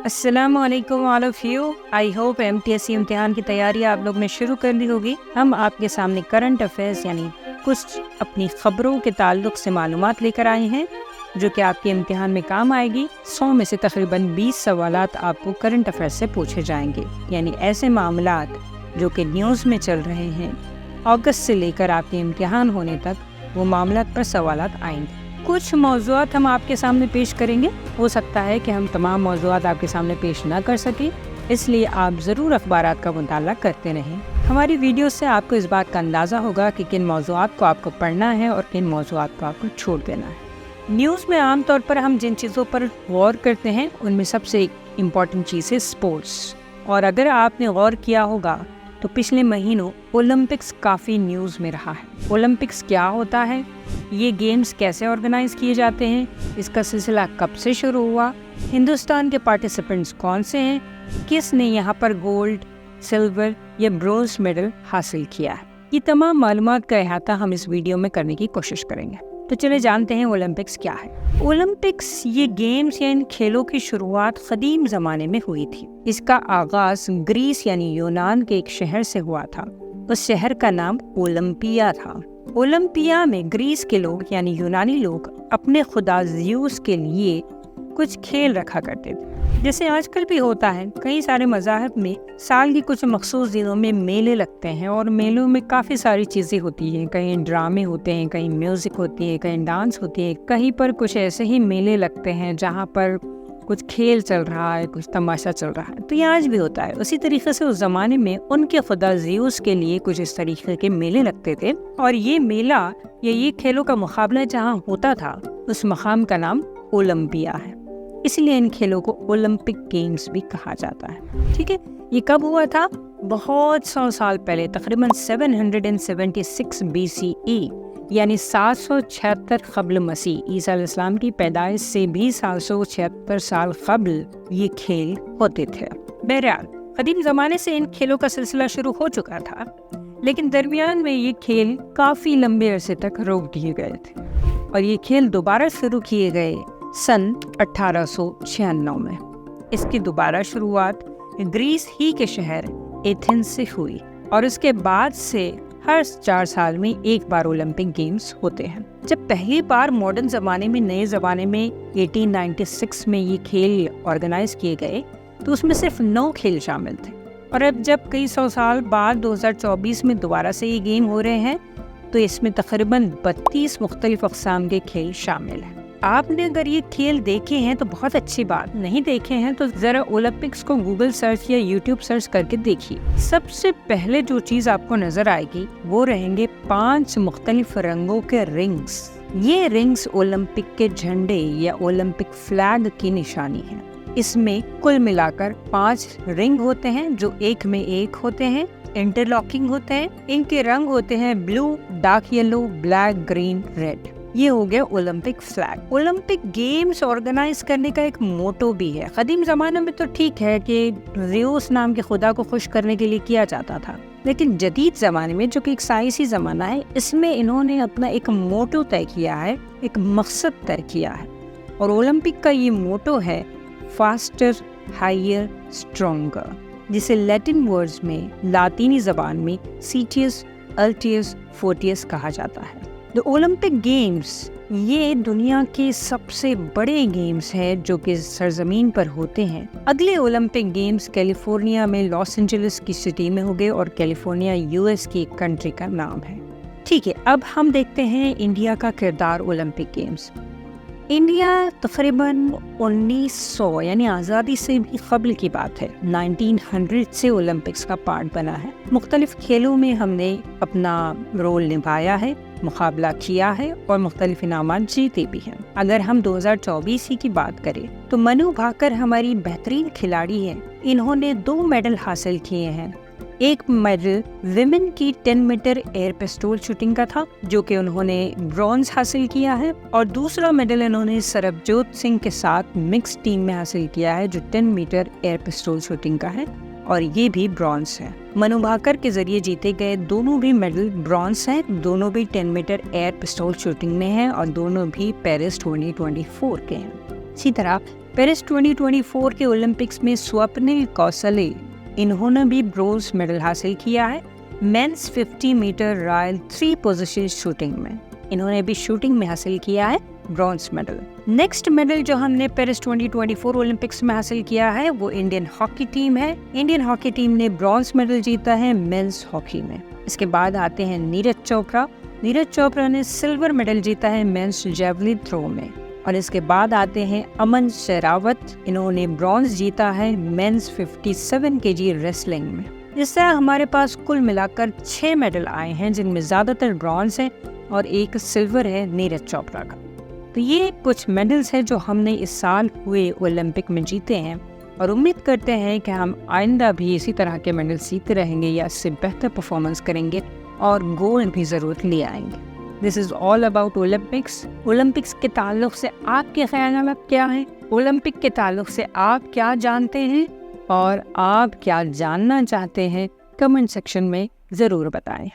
अस्सलाम वालेकुम all of you. I hope MTSC इम्तिहान की तैयारी आप लोग ने शुरू कर दी होगी। हम आपके सामने करंट अफेयर्स यानी कुछ अपनी खबरों के ताल्लुक से मालूमात लेकर आए हैं जो कि आपके इम्तिहान में काम आएगी। 100 में से तकरीबन 20 सवालात आपको करंट अफेयर्स से पूछे जाएंगे, यानी ऐसे मामलात जो कि न्यूज़ में चल रहे हैं। अगस्त से लेकर आपके इम्तिहान होने तक वो मामलात पर सवालात आएंगे। कुछ मौज़ूआत हम आपके सामने पेश करेंगे। हो सकता है कि हम तमाम मौज़ूआत आपके सामने पेश ना कर सकें, इसलिए आप ज़रूर अखबारात का मुताला करते रहें। हमारी वीडियो से आपको इस बात का अंदाज़ा होगा कि किन मौज़ूआत को आपको पढ़ना है और किन मौज़ूआत को आपको छोड़ देना है। न्यूज़ में आम तौर पर हम जिन चीज़ों पर गौर करते हैं उनमें सबसे इम्पॉर्टेंट चीज़ है स्पोर्ट्स। और अगर आपने गौर किया होगा तो पिछले महीनों ओलंपिक्स काफ़ी न्यूज़ में रहा है। ओलंपिक्स क्या होता है, ये गेम्स कैसे ऑर्गेनाइज किए जाते हैं, इसका सिलसिला कब से शुरू हुआ, हिंदुस्तान के पार्टिसिपेंट्स कौन से हैं, किस ने यहाँ पर गोल्ड, सिल्वर या ब्रोंज मेडल हासिल किया है, ये तमाम मालूमात का अहाता हम इस वीडियो में करने की कोशिश करेंगे। तो चले जानते हैं ओलंपिक्स क्या है। ओलंपिक्स ये गेम्स या इन खेलों की शुरुआत कदीम ज़माने में हुई थी। इसका आगाज ग्रीस यानी यूनान के एक शहर से हुआ था। उस शहर का नाम ओलंपिया था। ओलंपिया में ग्रीस के लोग यानी यूनानी लोग अपने खुदा ज़्यूस के लिए कुछ खेल रखा करते थे, जैसे आजकल भी होता है। कई सारे मज़ाहब में साल की कुछ मखसूस दिनों में मेले लगते हैं और मेलों में काफ़ी सारी चीज़ें होती हैं। कहीं ड्रामे होते हैं, कहीं म्यूज़िक होती है, कहीं डांस होती है, कहीं पर कुछ ऐसे ही मेले लगते हैं जहाँ पर कुछ खेल चल रहा है, कुछ तमाशा चल रहा है। तो ये आज भी होता है। उसी तरीके से उस ज़माने में उनके खुदा ज़्यूस के लिए कुछ इस तरीके के मेले लगते थे और ये मेला या ये खेलों का मुकाबला जहाँ होता था उस मकाम का नाम ओलंपिया है। इसलिए इन खेलों को ओलंपिक गेम्स भी कहा जाता है। ठीक है, ये कब हुआ था? बहुत 100 साल पहले, तकरीबन 776 BCE यानी 776 क़ब्ल मसीह, ईसा अलैहिस्सलाम की पैदाइश से भी 776 साल क़ब्ल ये खेल होते थे। बहरहाल कदीम ज़माने से इन खेलों का सिलसिला शुरू हो चुका था, लेकिन दरमियान में ये खेल काफ़ी लंबे अरसे तक रोक दिए गए थे और ये खेल दोबारा शुरू किए गए सन 1896 में। इसकी दोबारा शुरुआत ग्रीस ही के शहर एथेंस से हुई और उसके बाद से हर 4 साल में एक बार ओलंपिक गेम्स होते हैं। जब पहली बार मॉडर्न ज़माने में, नए ज़माने में 1896 में ये खेल ऑर्गेनाइज किए गए तो उसमें सिर्फ 9 खेल शामिल थे। और अब जब कई 100 साल बाद 2024 में दोबारा से ये गेम हो रहे हैं तो इसमें तकरीबन 32 मुख्तलिफ अक़साम के खेल शामिल हैं। आपने अगर ये खेल देखे हैं तो बहुत अच्छी बात, नहीं देखे हैं तो ज़रा ओलंपिक्स को गूगल सर्च या यूट्यूब सर्च करके देखिए। सबसे पहले जो चीज़ आपको नज़र आएगी वो रहेंगे 5 मुख्तलिफ रंगों के रिंग्स। ये रिंग्स ओलंपिक के झंडे या ओलंपिक फ्लैग की निशानी है। इसमें कुल मिलाकर 5 रिंग होते हैं जो एक में एक होते हैं, इंटरलॉकिंग होते हैं। इनके रंग होते हैं blue, dark yellow, black, green, red. ये हो गया Olympic flag. Olympic games organise करने का एक मोटो भी है। कदीम ज़माने में तो ठीक है कि ज़्यूस नाम के खुदा को खुश करने के लिए किया जाता था, लेकिन जदीद ज़माने में जो कि एक साइंसी ज़माना है, इसमें इन्होंने अपना एक मोटो तय किया है, एक मकसद तय किया है। और ओलंपिक का ये मोटो है फास्टर, हायर, स्ट्रॉन्गर, जिसे लैटिन वर्ड्स में, लातीनी ज़बान में सीटियस, अल्टियस, फोर्टियस कहा जाता है। द ओलंपिक गेम्स ये दुनिया के सबसे बड़े गेम्स हैं जो कि सरजमीन पर होते हैं। अगले ओलंपिक गेम्स कैलिफोर्निया में लॉस एंजलिस की सिटी में होंगे और कैलिफोर्निया US की एक कंट्री का नाम है। ठीक है, अब हम देखते हैं इंडिया का किरदार ओलंपिक गेम्स। इंडिया तकरीबन 1900 यानी आज़ादी से भी क़ब्ल की बात है, 1900 से ओलंपिक्स का पार्ट बना है। मुख्तलिफ खेलों में हमने अपना रोल निभाया है, मुकाबला किया है और मुख्तलिफ इनामात जीते भी हैं। अगर हम 2024 ही की बात करें तो मनु भाकर हमारी बेहतरीन खिलाड़ी है। इन्होंने 2 मेडल हासिल किए हैं। एक मेडल विमेन की 10 मीटर एयर पिस्तौल शूटिंग का था जो कि उन्होंने ब्रॉन्ज हासिल किया है, और दूसरा मेडल इन्होंने सरबजोत सिंह के साथ मिक्स टीम में हासिल किया है जो 10 मीटर एयर पिस्तौल शूटिंग का है और ये भी ब्रॉन्ज है। मनु भाकर के जरिए जीते गए दोनों भी मेडल ब्रॉन्ज हैं। दोनों भी 10 मीटर एयर पिस्तौल शूटिंग में हैं और दोनों भी पेरिस 2024 के हैं। इसी तरह पेरिस 2024 के ओलंपिक्स में स्वप्निल कौशले, इन्होंने भी ब्रोंज मेडल हासिल किया है मेंस 50 मीटर रायल 3 पोजीशन शूटिंग में। इन्होंने भी शूटिंग में हासिल किया है ब्रॉन्ज मेडल। नेक्स्ट मेडल जो हमने पेरिस 2024 ओलंपिक्स में हासिल किया है वो इंडियन हॉकी टीम है। इंडियन हॉकी टीम ने ब्रॉन्ज मेडल जीता है मेंस हॉकी में। इसके बाद आते हैं नीरज चोपड़ा। नीरज चोपड़ा ने सिल्वर मेडल जीता है मेंस जैवलिन थ्रो में। और इसके बाद आते हैं अमन शेरावत, इन्होंने ब्रॉन्ज जीता है मेंस 57 kg रेसलिंग में। इस तरह हमारे पास कुल मिलाकर 6 मेडल आए हैं, जिनमें ज़्यादातर ब्रॉन्ज है और एक सिल्वर है नीरज चोपड़ा का। तो ये कुछ मेडल्स हैं जो हमने इस साल हुए ओलंपिक में जीते हैं, और उम्मीद करते हैं कि हम आइंदा भी इसी तरह के मेडल जीतते रहेंगे या इससे बेहतर परफॉर्मेंस करेंगे और गोल्ड भी ज़रूर ले आएंगे। This is all about Olympics. Olympics के ताल्लुक से आपके ख्यालात क्या हैं? ओलंपिक के ताल्लुक से आप क्या जानते हैं और आप क्या जानना चाहते हैं? कमेंट सेक्शन में ज़रूर बताएं।